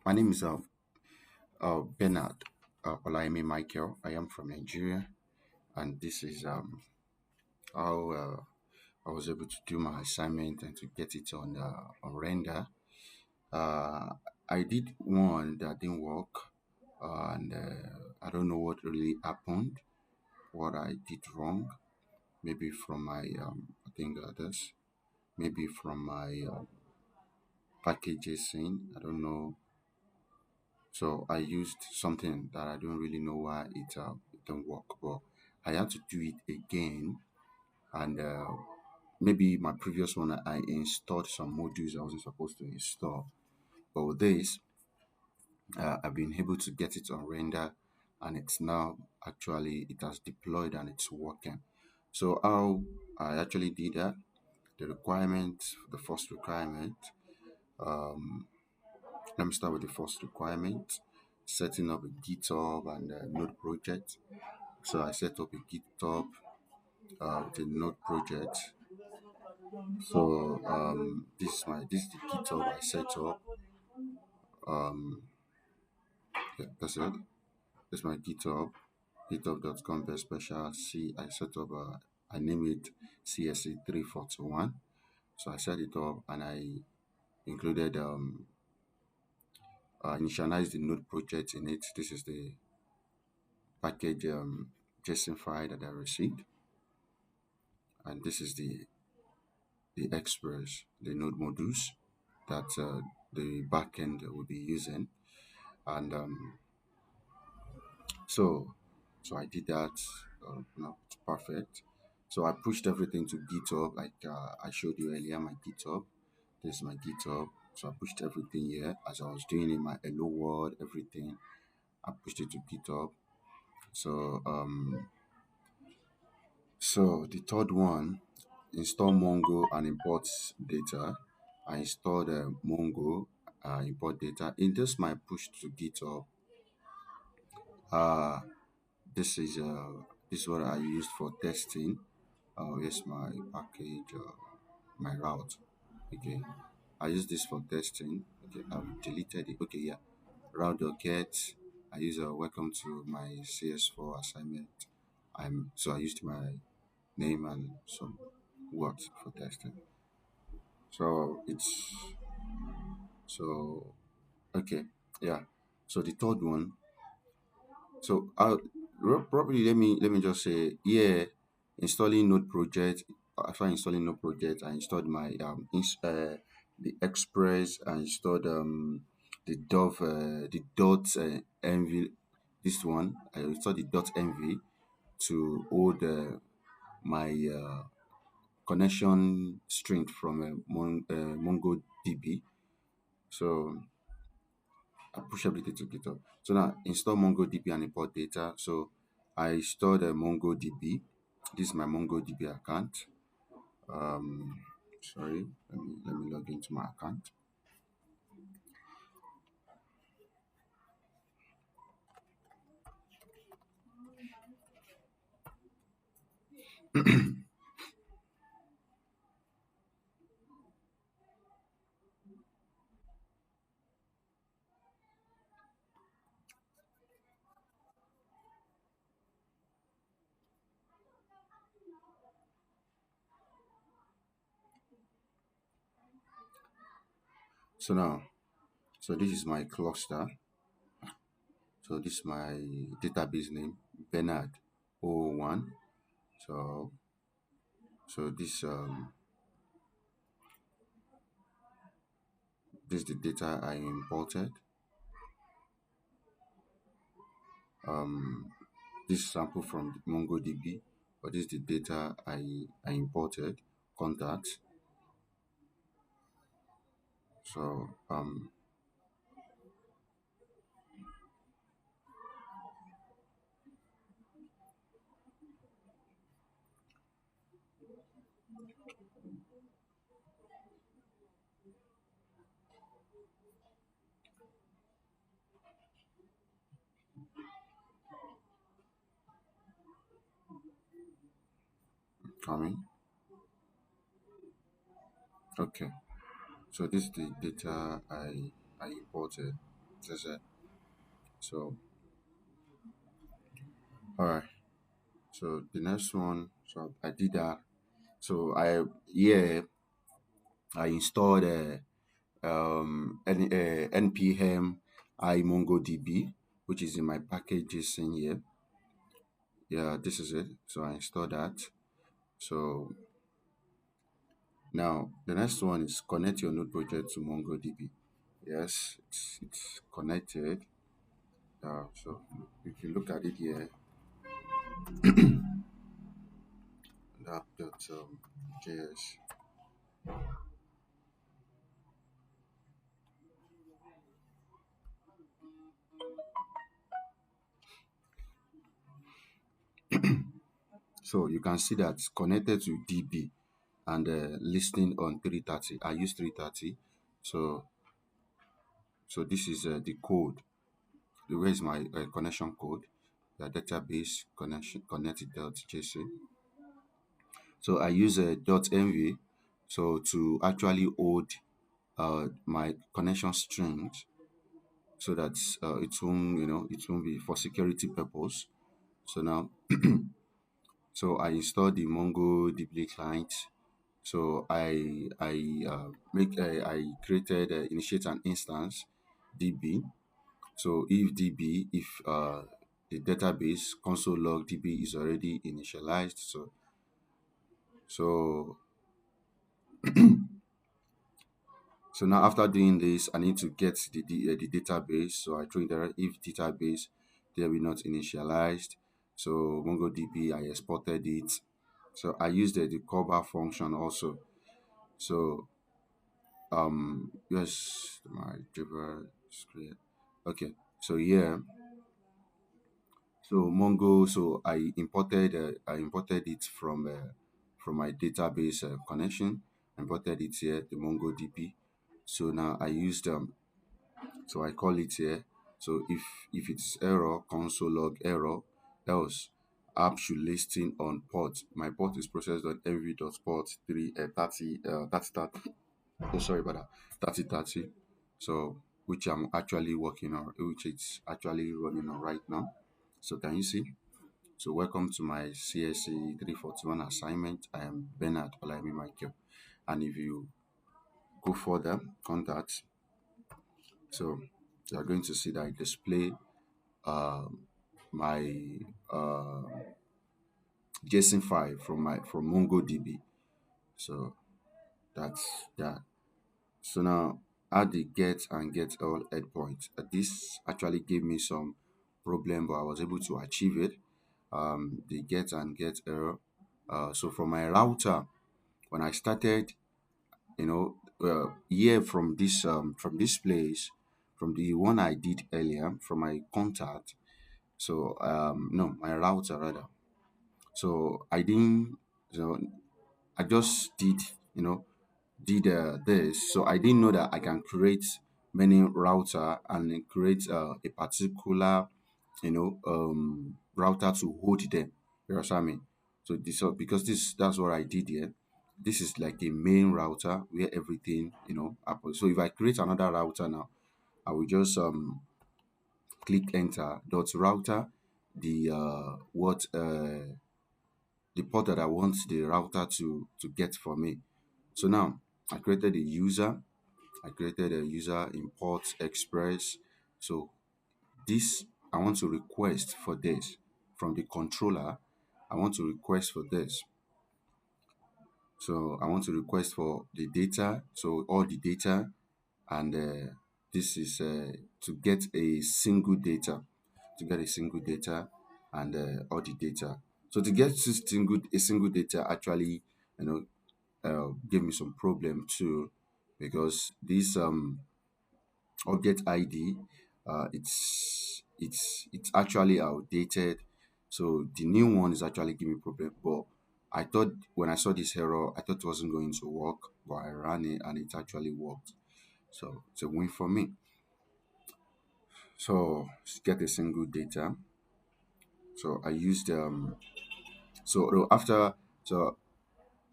My name is Bernard Olaimi Michael. I am from Nigeria, and this is how I was able to do my assignment and to get it on render. Uh, I did one that didn't work, and I don't know what really happened, what I did wrong. Maybe from my I think this, maybe from my packages in. I don't know. So I used something that I don't really know why it don't work, but I had to do it again. And maybe my previous one I installed some modules I wasn't supposed to install. But with this, I've been able to get it on render, and it's now actually it has deployed and it's working. So how I actually did that, the requirement, the first requirement. Um, Let me start with the first requirement, setting up a GitHub and a Node project. So I set up a GitHub with a Node project. So this is the GitHub I set up. Um, yeah, that's it. That's my GitHub. GitHub.com special C. I set up. I name it CSE341. So I set it up and I included initialized the Node project in it. This is the package JSON file that I received, and this is the express, the node modules that the backend will be using, and so so I did that. No, it's perfect. So I pushed everything to GitHub, like I showed you earlier. My GitHub. This is my GitHub. So I pushed everything here as I was doing in my hello world, everything. I pushed it to GitHub. So so the third one, install Mongo and import data. I installed Mongo, import data. In this my push to GitHub, uh, this is what I used for testing. Here's my package, my route. Okay, I use this for testing. Okay, I've deleted it. Okay, yeah, route.get. I use a welcome to my CS4 assignment. I used my name and some words for testing. So it's so okay, yeah. So the third one. So probably let me just say, yeah, installing Node project. After installing Node project, I installed my the Express. I installed the the dot env. This one I installed the dot env to hold my connection string from MongoDB. So I push everything to GitHub. So now install MongoDB and import data. So I installed MongoDB. This is my MongoDB account. Um, Sorry, let me log into my account. So now, so this is my cluster. So this is my database name, Bernard 001. So this is the data I imported. Um, this sample from MongoDB, but this is the data I imported, contact. So coming. Okay. So this is the data I imported. That's it. So all right. So the next one, so I did that. So I installed npm I MongoDB, which is in my packages in here. Yeah, this is it. So I installed that. So now the next one is connect your node project to MongoDB. Yes, it's connected. So if you look at it here, JS. So you can see that it's connected to DB and listening on 330. I use 330. So this is the code. Where is my connection code? The database connection connected.json. So I use a .mv so to actually hold my connection strings so that it won't be for security purpose. So now so I installed the MongoDB client. So I created initiate an instance DB. So if the database console log DB is already initialized, so so now after doing this, I need to get the database. So I throw in there if database there will not initialized. So MongoDB I exported it. So I used the callback function also. So yes, my driver is clear. Okay, so yeah, so Mongo. So I imported it from my database connection. I imported it here, the MongoDB. So now I used so I call it here. So if it's error, console log error, else app should listen on port. My port is process.mv.port 30 oh sorry about that 3030. So which I'm actually working on, which it's actually running on right now. So can you see? So welcome to my CSE 341 assignment. I am Bernard Olaimi Michael. And if you go further, contact, so you are going to see that I display my uh, JSON file from MongoDB. So that's that. So now add the get and get all endpoints. This actually gave me some problem, but I was able to achieve it. The get and get error. So for my router, when I started, here from this place, from the one I did earlier, from my contact. So no, my router rather. So I didn't. So I just did this. So I didn't know that I can create many router and then create a particular router to hold them. You understand what I mean? So because that's what I did here. This is like a main router where everything happens. So if I create another router now, I will just click enter dot router the what the port that I want the router to get for me. So now I created a user. I created a user import express. So this I want to request for this from the controller. I want to request for this. So I want to request for the data. So all the data, and this is to get a single data, and all the data. So to get a single data actually, gave me some problem too, because this object ID, it's actually outdated. So the new one is actually giving me problem. But I thought when I saw this error, I thought it wasn't going to work, but I ran it and it actually worked. So it's a win for me. So get a single data. So I used after so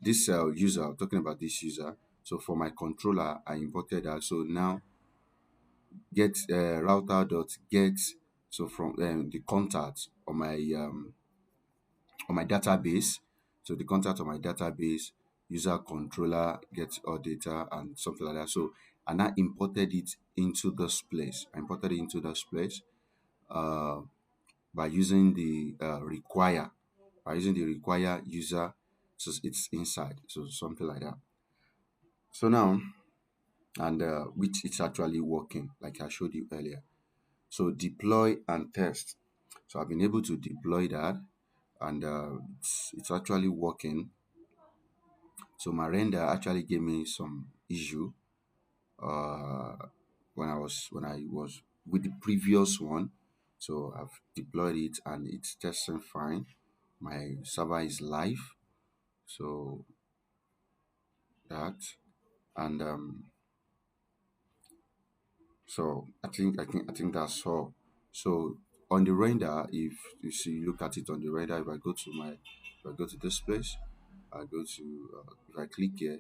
this user talking about this user. So for my controller, I imported that. So now get router dot get, so from the contact on my database. So the contact on my database, user controller gets all data and something like that. So and I imported it into this place. I imported it into this place uh, by using the require, user. So it's inside. So something like that. So now, and which it's actually working, like I showed you earlier. So deploy and test. So I've been able to deploy that, and it's actually working. So my render actually gave me some issue uh, when I was with the previous one. So I've deployed it and it's testing fine. My server is live, so that, and so I think that's all. So on the render, if you see look at it on the render, if I go to this place, I go to if I click here,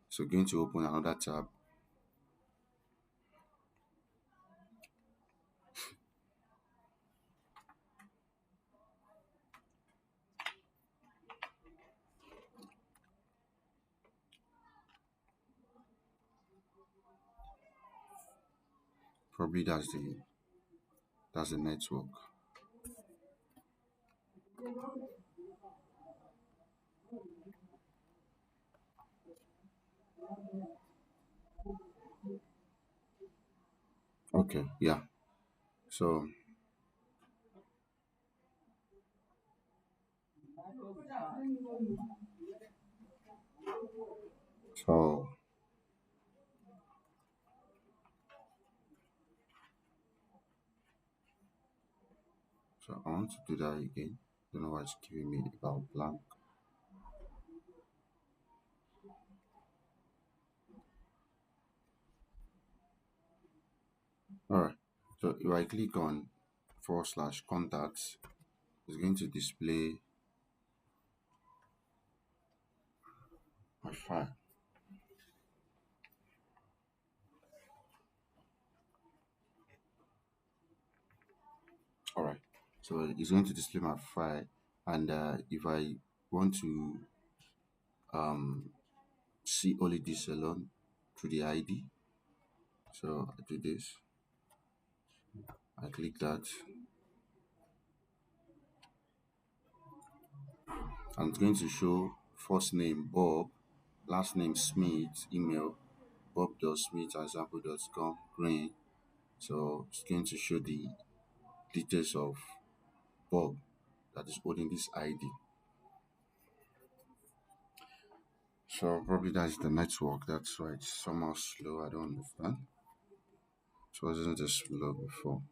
so going to open another tab. Probably that's the network. Okay, yeah. So so so I want to do that again. Don't know why it's giving me about blank. Alright. So if I click on forward slash contacts, it's going to display my file. Alright. So it's going to display my file, and if I want to um see only this alone through the ID, so I do this. I click that, and it's going to show first name Bob, last name Smith, email bob.smith@example.com, green. So it's going to show the details of Bob that is holding this ID. So probably that's the network. That's why it's somehow slow. I don't understand. It wasn't this slow before.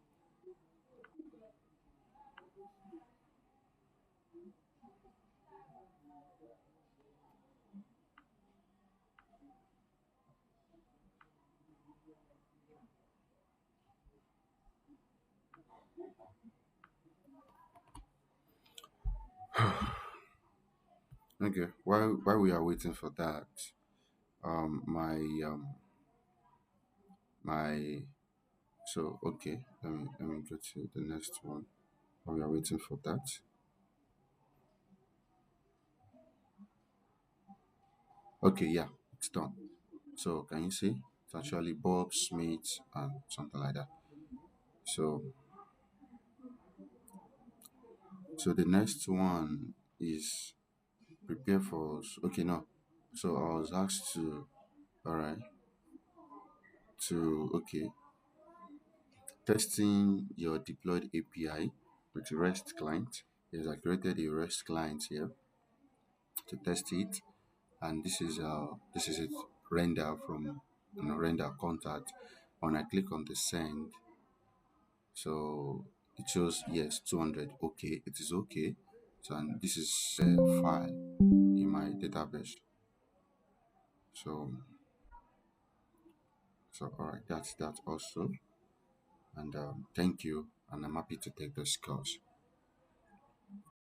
Okay, while we are waiting for that, my my so okay, let me go to the next one. While we are waiting for that. Okay, yeah, it's done. So can you see? It's actually Bob Smith and something like that. So so the next one is prepare for okay no. So I was asked to all right to okay testing your deployed API with REST client. Yes, I created a REST client here to test it, and this is it render from render contact. When I click on the send, so it shows yes 200. Okay, it is okay. So and this is a file in my database. So so all right, that's that also. And thank you, and I'm happy to take this course.